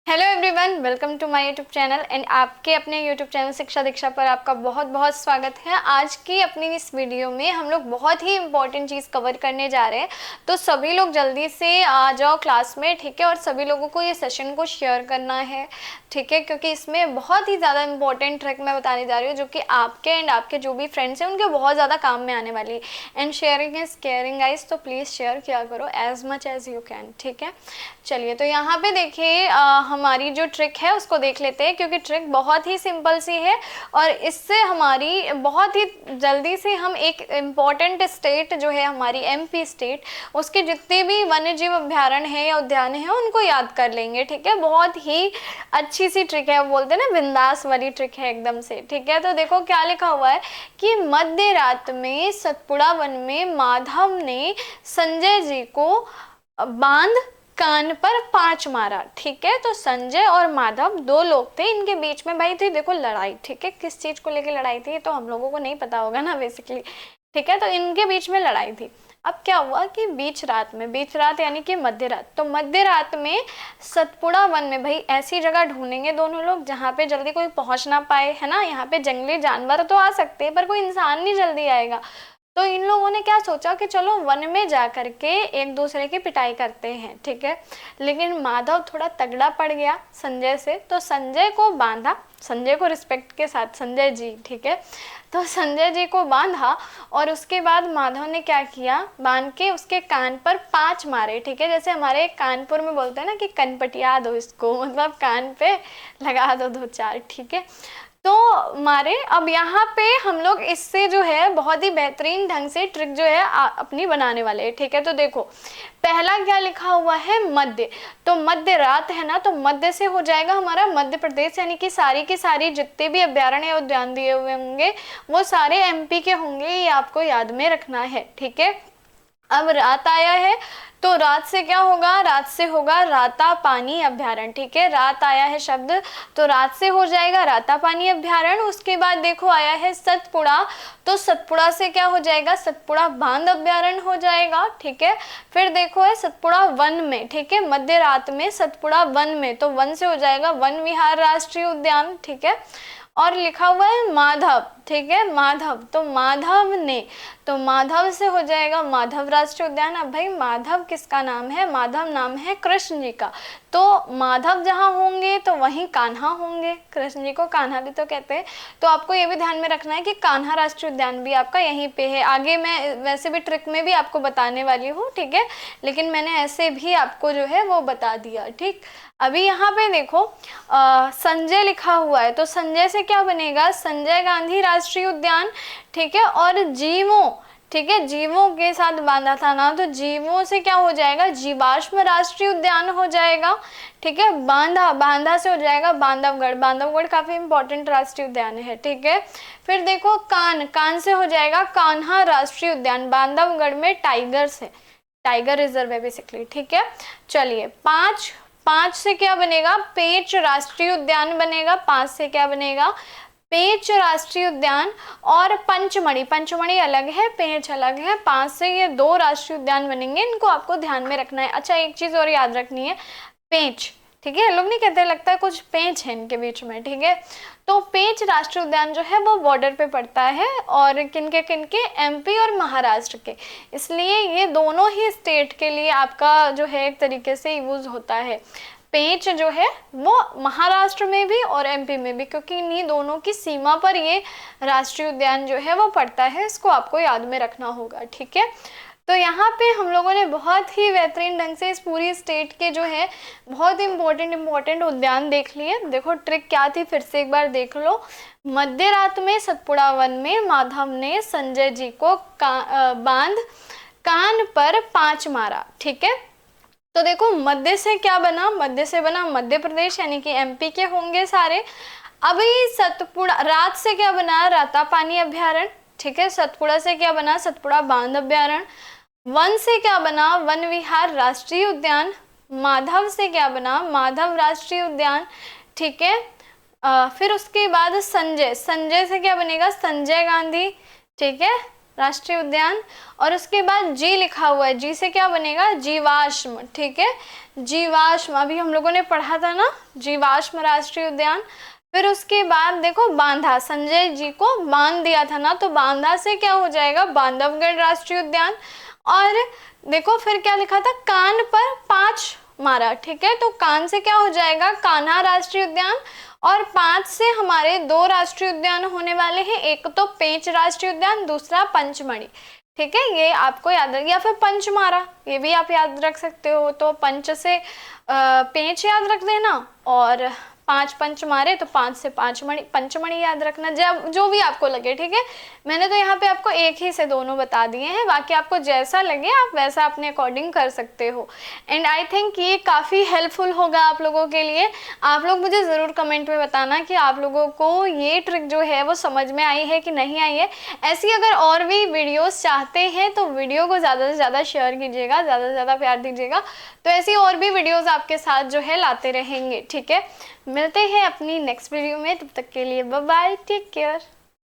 Hello everyone, welcome to my YouTube channel and आपके अपने YouTube channel शिक्षा दीक्षा पर आपका बहुत बहुत स्वागत है। आज की अपनी इस वीडियो में हम लोग बहुत ही इंपॉर्टेंट चीज़ कवर करने जा रहे हैं, तो सभी लोग जल्दी से आ जाओ क्लास में, ठीक है। और सभी लोगों को ये सेशन को शेयर करना है, ठीक है, क्योंकि इसमें बहुत ही ज़्यादा इंपॉर्टेंट ट्रिक मैं बताने जा रही हूँ जो कि आपके एंड आपके जो भी फ्रेंड्स हैं उनके बहुत ज़्यादा काम में आने वाली है। And sharing is caring guys, तो प्लीज़ शेयर किया करो as much as you can, ठीक है। चलिए, तो यहाँ पे देखिए हमारी जो ट्रिक है उसको देख लेते हैं, क्योंकि ट्रिक बहुत ही सिंपल सी है और इससे हमारी बहुत ही जल्दी से हम एक इम्पॉर्टेंट स्टेट जो है हमारी एमपी स्टेट, उसके जितने भी वन्यजीव अभ्यारण्य है या उद्यान है उनको याद कर लेंगे, ठीक है। बहुत ही अच्छी सी ट्रिक है, बोलते हैं ना बिंदास वाली ट्रिक है एकदम से, ठीक है। तो देखो क्या लिखा हुआ है कि मध्य रात में सतपुड़ा वन में माधव ने संजय जी को बांध कान पर 5 मारा, ठीक है। तो संजय और माधव दो लोग थे, इनके बीच में भाई थी देखो लड़ाई, ठीक है। किस चीज को लेकर लड़ाई थी तो हम लोगों को नहीं पता होगा ना बेसिकली, ठीक है। तो इनके बीच में लड़ाई थी। अब क्या हुआ कि बीच रात में, बीच रात यानी कि मध्य रात, तो मध्य रात में सतपुड़ा वन में भाई ऐसी जगह ढूंढेंगे दोनों लोग जहाँ पे जल्दी कोई पहुंच ना पाए, है ना। यहाँ पे जंगली जानवर तो आ सकते हैं पर कोई इंसान नहीं जल्दी आएगा। तो इन लोगों ने क्या सोचा कि चलो वन में जा करके एक दूसरे की पिटाई करते हैं, ठीक है। लेकिन माधव थोड़ा तगड़ा पड़ गया संजय से, तो संजय को बांधा, संजय को रिस्पेक्ट के साथ संजय जी, ठीक है। तो संजय जी को बांधा और उसके बाद माधव ने क्या किया, बांध के उसके कान पर 5 मारे, ठीक है। जैसे हमारे कानपुर में बोलते हैं ना कि कनपटिया दो इसको, मतलब कान पे लगा दो 2-4, ठीक है। तो मारे। अब यहाँ पे हम लोग इससे जो है बहुत ही बेहतरीन ढंग से ट्रिक जो है अपनी बनाने वाले हैं, ठीक है। तो देखो पहला क्या लिखा हुआ है, मध्य, तो मध्य रात है ना, तो मध्य से हो जाएगा हमारा मध्य प्रदेश, यानी कि सारी की सारी जितने भी अभ्यारण्य या उद्यान दिए हुए होंगे वो सारे एमपी के होंगे, ये आपको याद में रखना है, ठीक है। अब रात आया है तो रात से क्या होगा, रात से होगा रातापानी अभ्यारण्य, ठीक है। रात आया है शब्द तो रात से हो जाएगा रातापानी अभ्यारण्य। उसके बाद देखो आया है सतपुड़ा, तो सतपुड़ा से क्या हो जाएगा, सतपुड़ा बांध अभ्यारण्य हो जाएगा, ठीक है। फिर देखो है सतपुड़ा वन में, ठीक है, मध्य रात में सतपुड़ा वन में, तो वन से हो जाएगा वन विहार राष्ट्रीय उद्यान, ठीक है। और लिखा हुआ है माधव, ठीक है, माधव, तो माधव ने, तो माधव से हो जाएगा माधव राष्ट्रीय उद्यान। अब भाई माधव किसका नाम है, माधव नाम है कृष्ण जी का, तो माधव जहाँ होंगे तो वहीं कान्हा होंगे, कृष्ण जी को कान्हा भी तो कहते हैं। तो आपको ये भी ध्यान में रखना है कि कान्हा राष्ट्रीय उद्यान भी आपका यहीं पे है। आगे मैं वैसे भी ट्रिक में भी आपको बताने वाली हूँ, ठीक है, लेकिन मैंने ऐसे भी आपको जो है वो बता दिया, ठीक। अभी यहाँ पे देखो संजय लिखा हुआ है, तो संजय से क्या बनेगा, संजय गांधी राष्ट्रीय उद्यान, ठीक है। और जीवों, ठीक है, जीवों के साथ बांधा था ना, तो जीवों से क्या हो जाएगा, जीवाश्म राष्ट्रीय उद्यान हो जाएगा, ठीक है। बांधा, बांधा से हो जाएगा बांधवगढ़, बांधवगढ़ काफी इंपॉर्टेंट राष्ट्रीय उद्यान है, ठीक है। फिर देखो कान, कान से हो जाएगा कान्हा राष्ट्रीय उद्यान, बांधवगढ़ में टाइगर्स है, टाइगर रिजर्व है बेसिकली, ठीक है। चलिए 5, 5 से क्या बनेगा, पेंच राष्ट्रीय उद्यान बनेगा, 5 से क्या बनेगा, पेंच राष्ट्रीय उद्यान। और पंचमढ़ी, पंचमढ़ी अलग है, पेंच अलग है, 5 से ये 2 राष्ट्रीय उद्यान बनेंगे, इनको आपको ध्यान में रखना है। अच्छा एक चीज और याद रखनी है, पेंच, ठीक है, लोग नहीं कहते, लगता है कुछ पेंच है इनके बीच में, ठीक है। तो पेंच राष्ट्रीय उद्यान जो है वो बॉर्डर पे पड़ता है, और किनके किनके, एमपी और महाराष्ट्र के, इसलिए ये दोनों ही स्टेट के लिए आपका जो है एक तरीके से यूज होता है। पेंच जो है वो महाराष्ट्र में भी और एमपी में भी, क्योंकि इन्हीं दोनों की सीमा पर ये राष्ट्रीय उद्यान जो है वो पड़ता है, इसको आपको याद में रखना होगा, ठीक है। तो यहाँ पे हम लोगों ने बहुत ही बेहतरीन ढंग से इस पूरी स्टेट के जो है बहुत इंपॉर्टेंट उद्यान देख लिए। देखो ट्रिक क्या थी, फिर से एक बार देख लो। मध्य रात में सतपुड़ा वन में माधव ने संजय जी को बांध कान पर 5 मारा, ठीक है। तो देखो मध्य से क्या बना, मध्य से बना मध्य प्रदेश, यानी कि एमपी के होंगे सारे। अभी सतपुड़ा, रात से क्या बना, रातापानी अभ्यारण्य, ठीक है। सतपुड़ा से क्या बना, सतपुड़ा बांध अभ्यारण्य। वन से क्या बना, वन विहार राष्ट्रीय उद्यान। माधव से क्या बना, माधव राष्ट्रीय उद्यान, ठीक है। फिर उसके बाद संजय, संजय से क्या बनेगा, संजय गांधी, ठीक है, राष्ट्रीय उद्यान, और उसके बाद जी लिखा हुआ है, जी से क्या बनेगा, जीवाश्म, ठीक है, जीवाश्म, अभी हम लोगों ने पढ़ा था ना, जीवाश्म राष्ट्रीय उद्यान। फिर उसके बाद देखो बांधा, संजय जी को बांध दिया था ना, तो बांधा से क्या हो जाएगा, बांधवगढ़ राष्ट्रीय उद्यान। और देखो फिर क्या लिखा था, कान पर 5 मारा, ठीक है, तो कान से क्या हो जाएगा, कान्हा राष्ट्रीय उद्यान। और 5 से हमारे 2 राष्ट्रीय उद्यान होने वाले हैं, एक तो पेंच राष्ट्रीय उद्यान, दूसरा पंचमढ़ी, ठीक है, ये आपको याद रख, या फिर पंचमारा, ये भी आप याद रख सकते हो। तो पंच से पेंच याद रख देना, और 5 पंच मारे तो 5 से पंचमढ़ी याद रखना, जब जो भी आपको लगे, ठीक है। मैंने तो यहाँ पे आपको एक ही से दोनों बता दिए हैं, बाकी आपको जैसा लगे आप वैसा अपने अकॉर्डिंग कर सकते हो। एंड आई थिंक ये काफ़ी हेल्पफुल होगा आप लोगों के लिए। आप लोग मुझे ज़रूर कमेंट में बताना कि आप लोगों को ये ट्रिक जो है वो समझ में आई है कि नहीं आई है। ऐसी अगर और भी वीडियोस चाहते हैं तो वीडियो को ज़्यादा से ज़्यादा शेयर कीजिएगा, ज़्यादा से ज़्यादा प्यार दीजिएगा, तो ऐसी और भी वीडियोज़ आपके साथ जो है लाते रहेंगे, ठीक है। मिलते हैं अपनी नेक्स्ट वीडियो में, तब तक के लिए बाय बाय, टेक केयर।